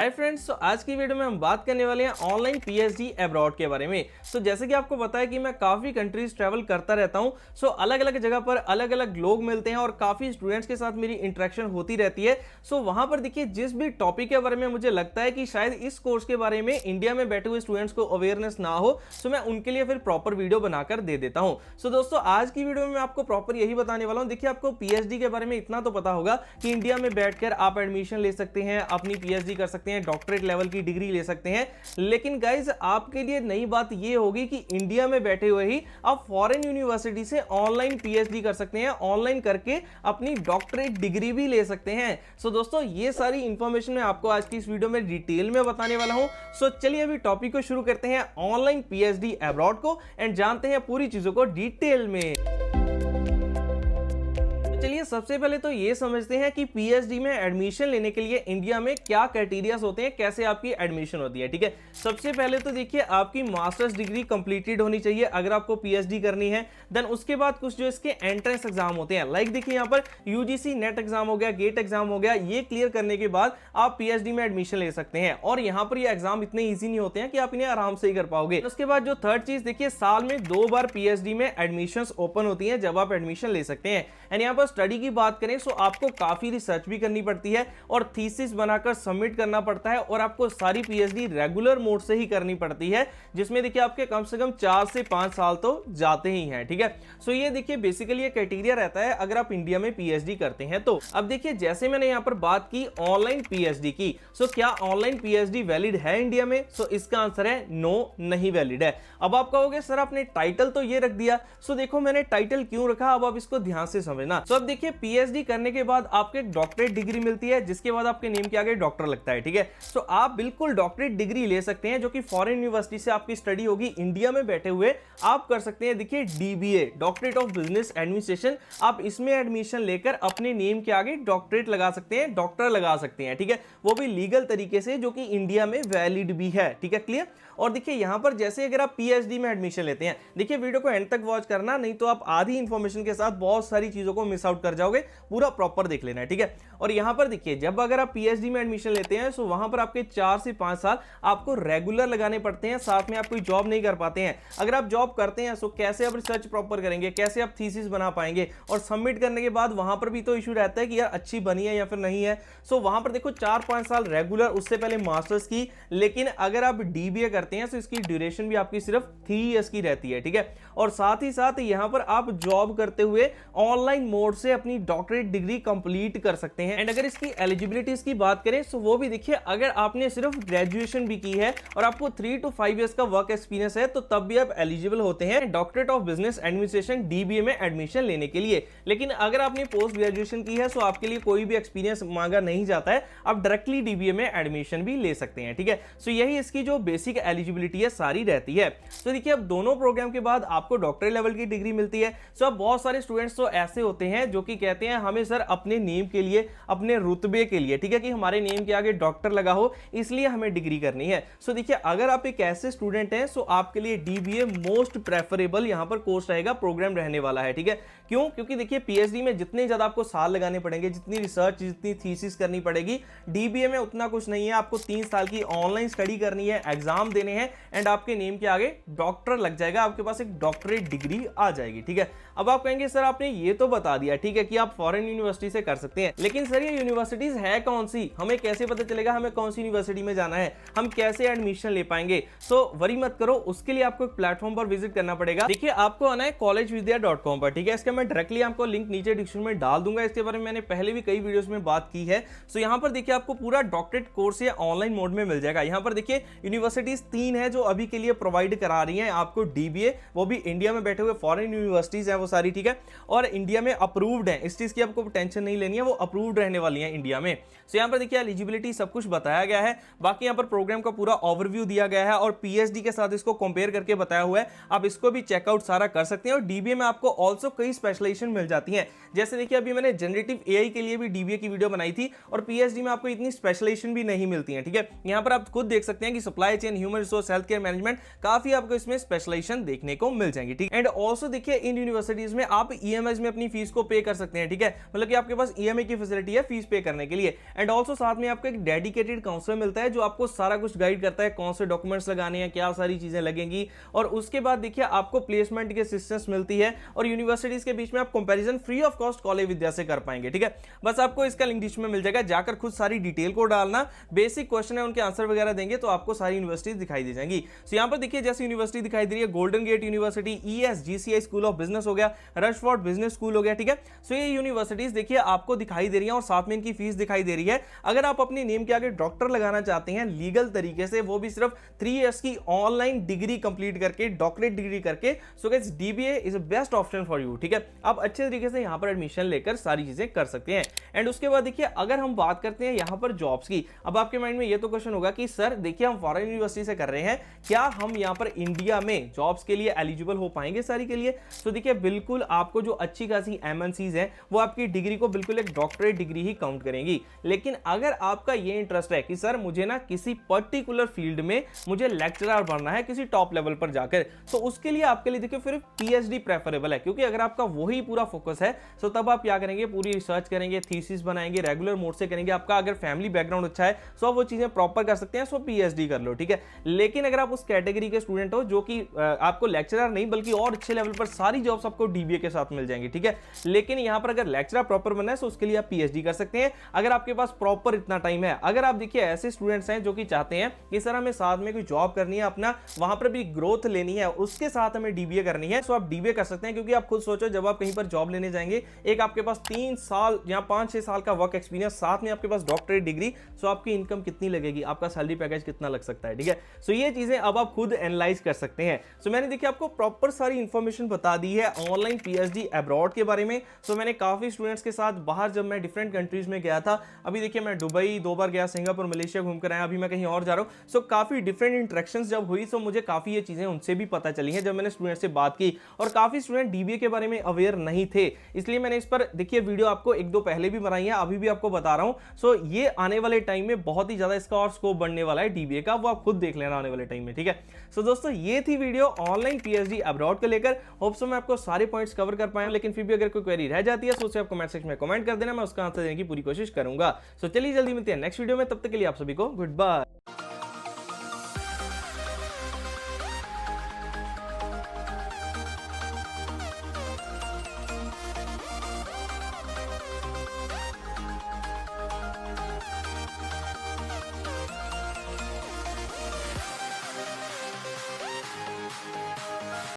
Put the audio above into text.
Hi friends, तो आज की वीडियो में हम बात करने वाले हैं ऑनलाइन पीएचडी अब्रॉड के बारे में। जैसे कि आपको पता है कि मैं काफ़ी कंट्रीज ट्रैवल करता रहता हूं। अलग अलग जगह पर अलग अलग लोग मिलते हैं और काफ़ी स्टूडेंट्स के साथ मेरी इंटरेक्शन होती रहती है। वहां पर देखिए, जिस भी टॉपिक के बारे में मुझे लगता है कि शायद इस कोर्स के बारे में इंडिया में बैठे हुए स्टूडेंट्स को अवेयरनेस ना हो, मैं उनके लिए फिर प्रॉपर वीडियो बनाकर दे देता हूं। दोस्तों, आज की वीडियो में मैं आपको प्रॉपर यही बताने वाला हूं। देखिए, आपको पीएचडी के बारे में इतना तो पता होगा कि इंडिया में बैठकर आप एडमिशन ले सकते हैं, अपनी पीएचडी कर सकते हैं, डॉक्टरेट लेवल की डिग्री ले सकते हैं। लेकिन गाइस, आपके लिए नई बात यह होगी कि इंडिया में बैठे हुए ही आप फॉरेन यूनिवर्सिटी से ऑनलाइन पीएचडी कर सकते हैं, ऑनलाइन करके अपनी डॉक्टरेट डिग्री भी ले सकते हैं। दोस्तों, ये सारी इंफॉर्मेशन मैं आपको आज की इस वीडियो में डिटेल में बताने वाला हूं। चलिए अभी टॉपिक को शुरू करते हैं, ऑनलाइन पीएचडी अब्रॉड को, एंड जानते हैं पूरी चीजों को डिटेल में। चलिए सबसे पहले तो ये समझते हैं कि पीएचडी में एडमिशन लेने के लिए इंडिया में क्या क्राइटेरियाज होते हैं, कैसे आपकी एडमिशन होती है। ठीक है, सबसे पहले तो देखिए, आपकी मास्टर्स डिग्री कंप्लीटेड होनी चाहिए अगर आपको पीएचडी करनी है। देन उसके बाद कुछ जो इसके एंट्रेंस एग्जाम होते हैं, लाइक देखिए यहाँ पर यूजीसी नेट एग्जाम हो गया, गेट एग्जाम हो गया, ये क्लियर करने के बाद आप पीएचडी में एडमिशन ले सकते हैं। और यहाँ पर ये एग्जाम इतने ईजी नहीं होते हैं कि आप इन्हें आराम से ही कर पाओगे। उसके बाद जो थर्ड चीज देखिए, साल में 2 बार पीएचडी में एडमिशन ओपन होती है जब आप एडमिशन ले सकते हैं। एंड यहाँ पर स्टडी की बात करें तो आपको काफी रिसर्च भी करनी पड़ती है और थीसिस बनाकर सबमिट करना पड़ता है, और आपको सारी पीएचडी रेगुलर मोड से ही करनी पड़ती है, जिसमें देखिए आपके कम से कम 4 से 5 साल तो जाते ही हैं। ठीक है, ये देखिए बेसिकली ये क्राइटेरिया रहता है अगर आप इंडिया में पीएचडी करते हैं तो। अब देखिए, जैसे मैंने यहां पर बात की ऑनलाइन पीएचडी की, क्या ऑनलाइन पीएचडी वैलिड है इंडिया में? इसका आंसर है नो, नहीं वैलिड है। अब आप कहोगे सर आपने टाइटल तो ये रख दिया। देखो, मैंने टाइटल क्यों रखा, अब आप इसको ध्यान से समझना। अब देखिए, पीएचडी करने के बाद आपको एक डॉक्टरेट डिग्री मिलती है, जिसके बाद आपके नेम के आगे डॉक्टर लगता है। ठीक है, आप बिल्कुल डॉक्टरेट डिग्री ले सकते हैं, जो कि फॉरेन यूनिवर्सिटी से आपकी स्टडी होगी, इंडिया में बैठे हुए आप कर सकते हैं। देखिए, dBA, doctorate of business administration, आप इसमें एडमिशन लेकर अपने नेम के आगे डॉक्टरेट लगा सकते हैं, डॉक्टर लगा सकते हैं। ठीक है, वो भी लीगल तरीके से, जो कि इंडिया में वैलिड भी है। ठीक है, क्लियर। और देखिए यहां पर जैसे अगर आप पीएचडी में एडमिशन लेते हैं, देखिए वीडियो को एंड तक वॉच करना, नहीं तो आप आधी इंफॉर्मेशन के साथ बहुत सारी चीजों को मिस आउट कर जाओगे। पूरा प्रॉपर देख लेना है। ठीक है, और यहां पर देखिए, जब अगर आप पीएचडी में एडमिशन लेते हैं तो वहां पर आपके 4 से 5 साल आपको रेगुलर लगाने पड़ते हैं, साथ में आप कोई जॉब नहीं कर पाते हैं। अगर आप जॉब करते हैं तो कैसे आप रिसर्च प्रॉपर करेंगे, कैसे आप थीसिस बना पाएंगे, और सबमिट करने के बाद वहां पर भी तो इशू रहता है कि यार अच्छी बनी है या फिर नहीं है। वहां पर देखो 4-5 साल रेगुलर, उससे पहले मास्टर्स की। लेकिन अगर आप डीबीए करते हैं तो इसकी ड्यूरेशन भी आपकी सिर्फ 3 इयर्स की रहती है। ठीक है, और साथ ही साथ यहां पर आप जॉब करते हुए ऑनलाइन मोड से अपनी डॉक्टरेट डिग्री कंप्लीट कर सकते हैं। एंड अगर इसकी एलिजिबिलिटीज की बात करें तो वो भी देखिए, अगर आपने सिर्फ ग्रेजुएशन भी की है और आपको 3 to 5 इयर्स का वर्क एक्सपीरियंस है, तो तब भी आप एलिजिबल होते हैं doctorate of business administration dBA में एडमिशन लेने के लिए। लेकिन अगर आपने पोस्ट ग्रेजुएशन की है तो आपके लिए कोई भी एक्सपीरियंस मांगा नहीं जाता है, आप डायरेक्टली डीबीए में एडमिशन भी ले सकते हैं। ठीक है, यही इसकी जो बेसिक एलिजिबिलिटी है सारी रहती है। देखिए, अब दोनों प्रोग्राम के बाद आपको डॉक्टरेट लेवल की डिग्री मिलती है। अब बहुत सारे स्टूडेंट्स तो ऐसे होते हैं जो कि कहते हैं हमें सर अपने नेम के लिए, अपने रुतबे के लिए, ठीक है, कि हमारे नेम के आगे डॉक्टर लगा हो, इसलिए हमें डिग्री करनी है। देखिए, अगर आप एक ऐसे स्टूडेंट हैं तो आपके लिए डीबीए मोस्ट प्रेफरेबल यहां पर कोर्स रहेगा, प्रोग्राम रहने वाला है। ठीक है, क्यों? क्योंकि देखिए, पीएचडी में जितने ज्यादा आपको साल लगाने पड़ेंगे, जितनी रिसर्च, जितनी थीसिस करनी पड़ेगी, डीबीए में उतना कुछ नहीं है। आपको 3 साल की ऑनलाइन स्टडी करनी है, एग्जाम देने हैं, एंड आपके नेम के आगे डॉक्टर लग जाएगा, आपके पास एक डॉक्टरेट डिग्री आ जाएगी। ठीक है, अब आप कहेंगे सर आपने ये तो बता दिया, ठीक है, कि आप फॉरेन यूनिवर्सिटी से कर सकते हैं, लेकिन सर ये यूनिवर्सिटीज है कौन सी, हमें कैसे पता चलेगा हमें कौन सी यूनिवर्सिटी में जाना है, हम कैसे एडमिशन ले पाएंगे? वरी मत करो, उसके लिए आपको एक प्लेटफॉर्म पर विजिट करना पड़ेगा। देखिए, आपको आना है collegevidya.com पर। ठीक है, इसका मैं डायरेक्टली आपको लिंक नीचे डिस्क्रिप्शन में डाल दूंगा। इसके बारे में मैंने पहले भी कई वीडियोस में बात की है। यहां पर देखिए, आपको पूरा डॉक्टरेट कोर्स ये ऑनलाइन मोड में मिल जाएगा। यहां पर देखिए, यूनिवर्सिटीज 3 है जो अभी के लिए प्रोवाइड करा रही हैं आपको डीबीए, वो भी इंडिया में बैठे हुए फॉरेन यूनिवर्सिटीज हैं वो सारी। ठीक है, और इंडिया में अप्रूव्ड है, इस चीज की आपको टेंशन नहीं लेनी है, वो अप्रूव्ड रहने वाली है इंडिया में। यहां पर देखिए, एलिजिबिलिटी सब कुछ बताया गया है। बाकी यहां पर प्रोग्राम का पूरा ओवरव्यू दिया गया है और पीएचडी के साथ इसको कंपेयर करके बताया हुआ है। आप इसको भी चेकआउट सारा कर सकते हैं। और डीबीए में आपको ऑल्सो कई स्पेशलाइजेशन मिल जाती हैं। जैसे देखिए, अभी मैंने जनरेटिव एआई के लिए भी डीबीए की वीडियो बनाई थी, और पीएचडी में आपको इतनी स्पेशलाइजेशन भी नहीं मिलती है। ठीक है, यहां पर आप खुद देख सकते हैं कि supply chain, human resource, health care management, काफी आपको इसमें स्पेशलाइजेशन देखने को मिल जाएंगी। ठीक, एंड ऑल्सो देखिए, इन यूनिवर्सिटीज में आप ईएमआई में अपनी फीस को पे कर सकते हैं। ठीक है, मतलब कि आपके पास ईएमआई की फैसिलिटी है फीस पे करने के लिए। एंड ऑल्सो साथ में आपको एक डेडिकेटेड काउंसलर मिलता है जो आपको सारा कुछ गाइड करता है, कौन से डॉक्यूमेंट्स लगाने हैं, क्या सारी चीजें लगेंगी। और उसके बाद देखिए आपको प्लेसमेंट की असिस्टेंस मिलती है और यूनिवर्सिटीज के बीच में आप comparison free of cost college Vidya से कर पाएंगे। ठीक है, बस आपको इसका लिंक डिस्क्रिप्शन में मिल जाएगा, जाकर खुद सारी डिटेल को डालना, बेसिक क्वेश्चन है उनके आंसर वगैरह देंगे तो आपको सारी यूनिवर्सिटीज दिखाई दे जाएंगी। सो यहां पर देखिए जैसे यूनिवर्सिटी दिखाई दे रही है, Golden Gate University, ESGCI school of business हो गया, रशफोर्ड बिजनेस स्कूल हो गया। ठीक है, सो ये यूनिवर्सिटीज देखिए आपको दिखाई दे रही है और साथ में इनकी फीस दिखाई दे रही है। अगर आप अपनी नेम के आगे डॉक्टर लगाना चाहते हैं लीगल तरीके से, वो भी सिर्फ 3 इयर्स की ऑनलाइन डिग्री कंप्लीट करके, डॉक्टरेट डिग्री करके, so guys DBA is a best option for you. ठीक है, आप अच्छे तरीके से यहां पर एडमिशन लेकर सारी चीजें कर सकते हैं। एंड उसके बाद देखिए अगर हम बात करते हैं यहां पर जॉब्स की, अब आपके माइंड में ये तो क्वेश्चन होगा कि सर देखिए हम फॉरेन यूनिवर्सिटी से कर रहे हैं, क्या हम यहां पर इंडिया में जॉब्स के लिए एलिजिबल हो पाएंगे सारी के लिए? तो देखिए बिल्कुल, आपको जो अच्छी खासी MNCs हैं वो आपकी डिग्री को बिल्कुल एक डॉक्टरेट डिग्री ही काउंट करेंगी। लेकिन अगर आपका ये इंटरेस्ट है कि सर मुझे ना किसी पर्टिकुलर फील्ड में मुझे लेक्चरर बनना है किसी टॉप लेवल पर जाकर, तो उसके लिए आपके लिए देखिए फिर PhD प्रेफरेबल है। क्योंकि अगर आपका वही पूरा फोकस है तो तब आप क्या करेंगे, पूरी रिसर्च करेंगे, थीसिस बनाएंगे, रेगुलर मोड से करेंगे। आपका अगर फैमिली बैकग्राउंड अच्छा है सो आप वो चीजें प्रॉपर कर सकते हैं, सो PhD कर लो। ठीक है, लेकिन अगर आप उस कैटेगरी के स्टूडेंट हो जो कि आपको लेक्चरर नहीं बल्कि और अच्छे लेवल पर सारी जॉब्स आपको DBA के साथ मिल जाएंगी। ठीक है, लेकिन यहां पर अगर लेक्चरर प्रॉपर बनना है तो उसके लिए आप PhD कर सकते हैं अगर आपके पास प्रॉपर इतना टाइम है। अगर आप देखिए ऐसे स्टूडेंट्स हैं जो कि चाहते हैं कि सर हमें साथ में कोई जॉब करनी है, अपना वहां पर भी ग्रोथ लेनी है, उसके साथ हमें DBA करनी है, तो आप DBA कर सकते हैं। क्योंकि आप खुद सोचो जब आप कहीं पर जॉब लेने जाएंगे, एक आपके पास 3 साल या 5-6 साल का वर्क एक्सपीरियंस, साथ में आपके पास डॉक्टरेट डिग्री, सो आपकी इनकम कितनी लगेगी, आपका सैलरी पैकेज कितना लग सकता है। ठीक है, सो ये चीजें अब आप खुद एनालाइज कर सकते हैं। सो मैंने देखिए आपको प्रॉपर सारी इंफॉर्मेशन बता दी है ऑनलाइन PhD अब्रॉड के बारे में। सो मैंने काफी स्टूडेंट्स के साथ बाहर जब मैं डिफरेंट कंट्रीज में गया था, अभी देखिए मैं दुबई 2 बार गया, सिंगापुर, मलेशिया घूमकर आया, अभी मैं कहीं और जा रहा हूं। सो काफी डिफरेंट इंटरेक्शंस जब हुई तो मुझे काफी ये चीजें उनसे भी पता चली हैं जब मैंने स्टूडेंट से बात की। और काफी स्टूडेंट DBA के बारे में अवेयर नहीं थे, इसलिए मैंने इस पर देखिए वीडियो आपको 1-2 पहले भी बनाई है, अभी भी आपको बता रहा हूं। सो ये आने वाले टाइम में बहुत ही ज्यादा इसका और स्कोप बढ़ने वाला है DBA का, वो आप खुद देख लेना आने वाले टाइम में। ठीक है, सो दोस्तों ये थी वीडियो ऑनलाइन PhD अब्रॉड को लेकर। होप सो मैं आपको सारे पॉइंट्स कवर कर पाया, लेकिन फिर भी अगर कोई क्वेरी रह जाती है तो उसे आप कमेंट सेक्शन में कमेंट कर देना, मैं उसका आंसर देने की पूरी कोशिश करूंगा। सो चलिए जल्दी मिलते हैं नेक्स्ट वीडियो में, तब तक के लिए आप सभी को गुड बाय।